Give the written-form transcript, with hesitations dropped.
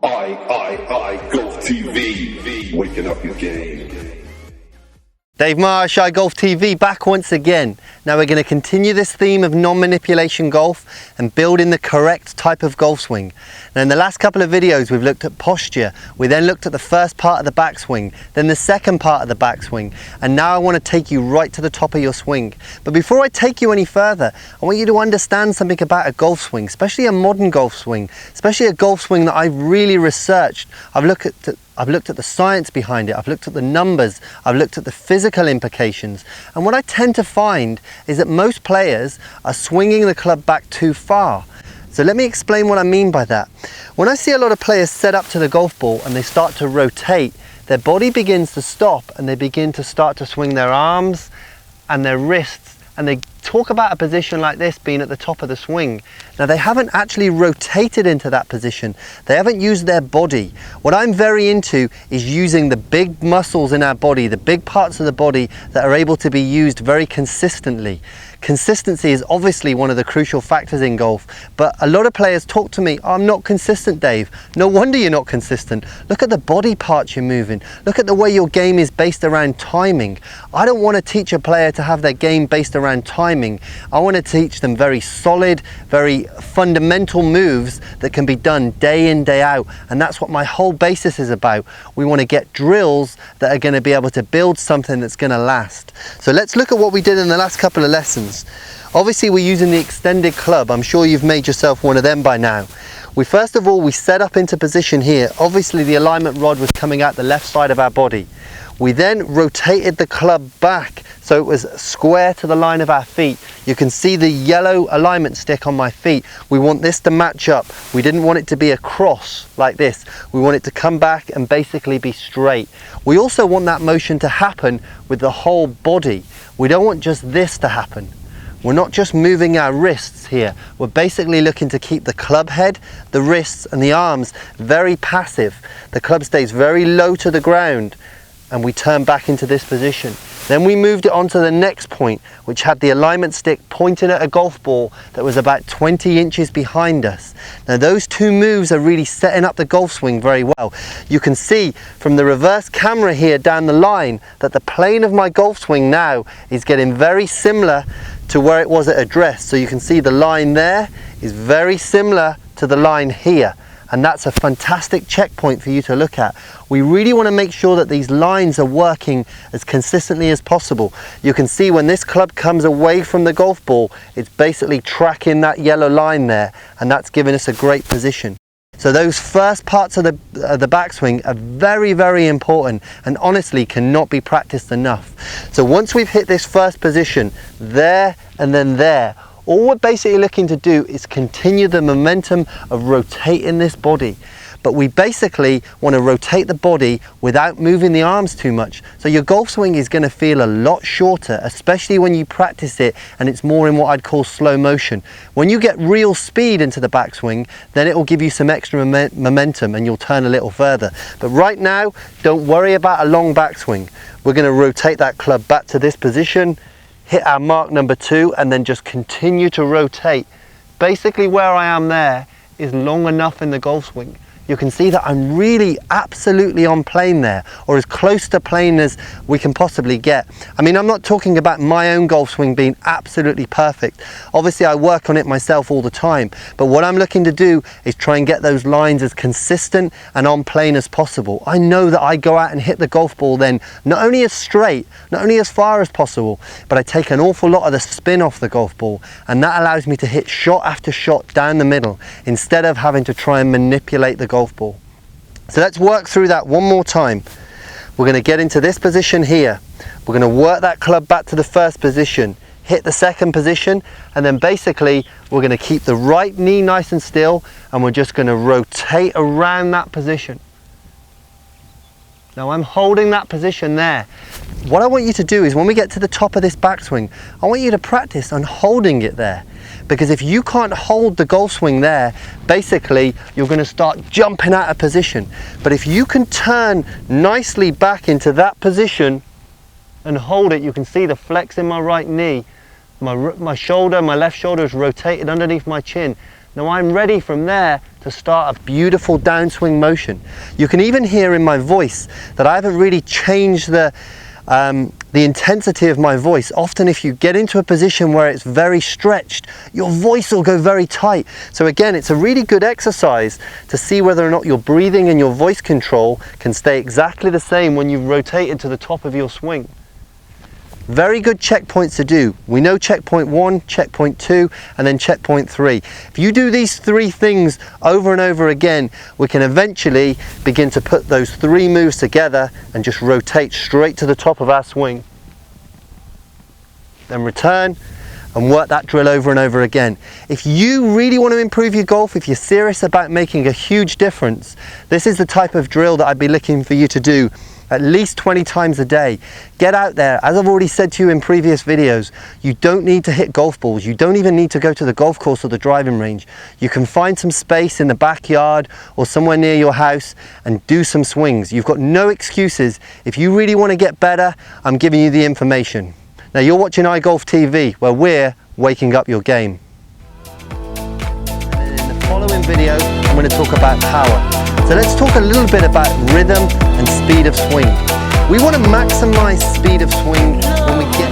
Golf TV, waking up your game. Dave Marsh, Golf TV, back once again. Now we're going to continue this theme of non-manipulation golf and building the correct type of golf swing. Now in the last couple of videos we've looked at posture, we then looked at the first part of the backswing, then the second part of the backswing, and now I want to take you right to the top of your swing. But before I take you any further, I want you to understand something about a golf swing, especially a modern golf swing, especially a golf swing that I've really researched. I've looked at the science behind it, I've looked at the numbers, I've looked at the physical implications, and what I tend to find is that most players are swinging the club back too far. So let me explain what I mean by that. When I see a lot of players set up to the golf ball and they start to rotate, their body begins to stop and they begin to start to swing their arms and their wrists, and they talk about a position like this being at the top of the swing. Now they haven't actually rotated into that position. They haven't used their body. What I'm very into is using the big muscles in our body, the big parts of the body that are able to be used very consistently. Consistency is obviously one of the crucial factors in golf, but a lot of players talk to me, "Oh, I'm not consistent, Dave." No wonder you're not consistent. Look at the body parts you're moving. Look at the way your game is based around timing. I don't want to teach a player to have their game based around timing. I want to teach them very solid, very fundamental moves that can be done day in, day out, and that's what my whole basis is about. We want to get drills that are going to be able to build something that's going to last. So let's look at what we did in the last couple of lessons. Obviously we're using the extended club. I'm sure you've made yourself one of them by now. First of all, we set up into position here. Obviously the alignment rod was coming out the left side of our body. We then rotated the club back so it was square to the line of our feet. You can see the yellow alignment stick on my feet. We want this to match up. We didn't want it to be a cross like this. We want it to come back and basically be straight. We also want that motion to happen with the whole body. We don't want just this to happen. We're not just moving our wrists here. We're basically looking to keep the club head, the wrists and the arms very passive. The club stays very low to the ground and we turn back into this position. Then we moved it on to the next point, which had the alignment stick pointing at a golf ball that was about 20 inches behind us. Now those two moves are really setting up the golf swing very well. You can see from the reverse camera here down the line that the plane of my golf swing now is getting very similar to where it was at address. So you can see the line there is very similar to the line here. And that's a fantastic checkpoint for you to look at. We really want to make sure that these lines are working as consistently as possible. You can see when this club comes away from the golf ball, it's basically tracking that yellow line there, and that's giving us a great position. So those first parts of the backswing are very, very important and honestly cannot be practiced enough. So once we've hit this first position, there and then there, all we're basically looking to do is continue the momentum of rotating this body. But we basically want to rotate the body without moving the arms too much. So your golf swing is going to feel a lot shorter, especially when you practice it and it's more in what I'd call slow motion. When you get real speed into the backswing, then it will give you some extra momentum and you'll turn a little further. But right now, don't worry about a long backswing. We're going to rotate that club back to this position, hit our mark number 2, and then just continue to rotate. Basically where I am there is long enough in the golf swing. You can see that I'm really absolutely on plane there, or as close to plane as we can possibly get. I mean, I'm not talking about my own golf swing being absolutely perfect. Obviously I work on it myself all the time, but what I'm looking to do is try and get those lines as consistent and on plane as possible. I know that I go out and hit the golf ball then not only as straight, not only as far as possible, but I take an awful lot of the spin off the golf ball, and that allows me to hit shot after shot down the middle instead of having to try and manipulate the golf ball. So let's work through that one more time. We're going to get into this position here. We're going to work that club back to the first position, hit the second position, and then basically we're going to keep the right knee nice and still, and we're just going to rotate around that position. Now I'm holding that position there. What I want you to do is when we get to the top of this backswing, I want you to practice on holding it there. Because if you can't hold the golf swing there, basically you're going to start jumping out of position. But if you can turn nicely back into that position and hold it, you can see the flex in my right knee. My shoulder, my left shoulder is rotated underneath my chin. Now I'm ready from there to start a beautiful downswing motion. You can even hear in my voice that I haven't really changed the intensity of my voice. Often if you get into a position where it's very stretched, your voice will go very tight. So again, it's a really good exercise to see whether or not your breathing and your voice control can stay exactly the same when you've rotated to the top of your swing. Very good checkpoints to do. We know checkpoint 1, checkpoint 2, and then checkpoint 3. If you do these 3 things over and over again, we can eventually begin to put those 3 moves together and just rotate straight to the top of our swing. Then return and work that drill over and over again. If you really want to improve your golf, if you're serious about making a huge difference, this is the type of drill that I'd be looking for you to do at least 20 times a day. Get out there. As I've already said to you in previous videos, you don't need to hit golf balls. You don't even need to go to the golf course or the driving range. You can find some space in the backyard or somewhere near your house and do some swings. You've got no excuses. If you really want to get better, I'm giving you the information. Now you're watching iGolf TV, where we're waking up your game. And in the following video, I'm going to talk about power. So let's talk a little bit about rhythm and speed of swing. We want to maximize speed of swing when we get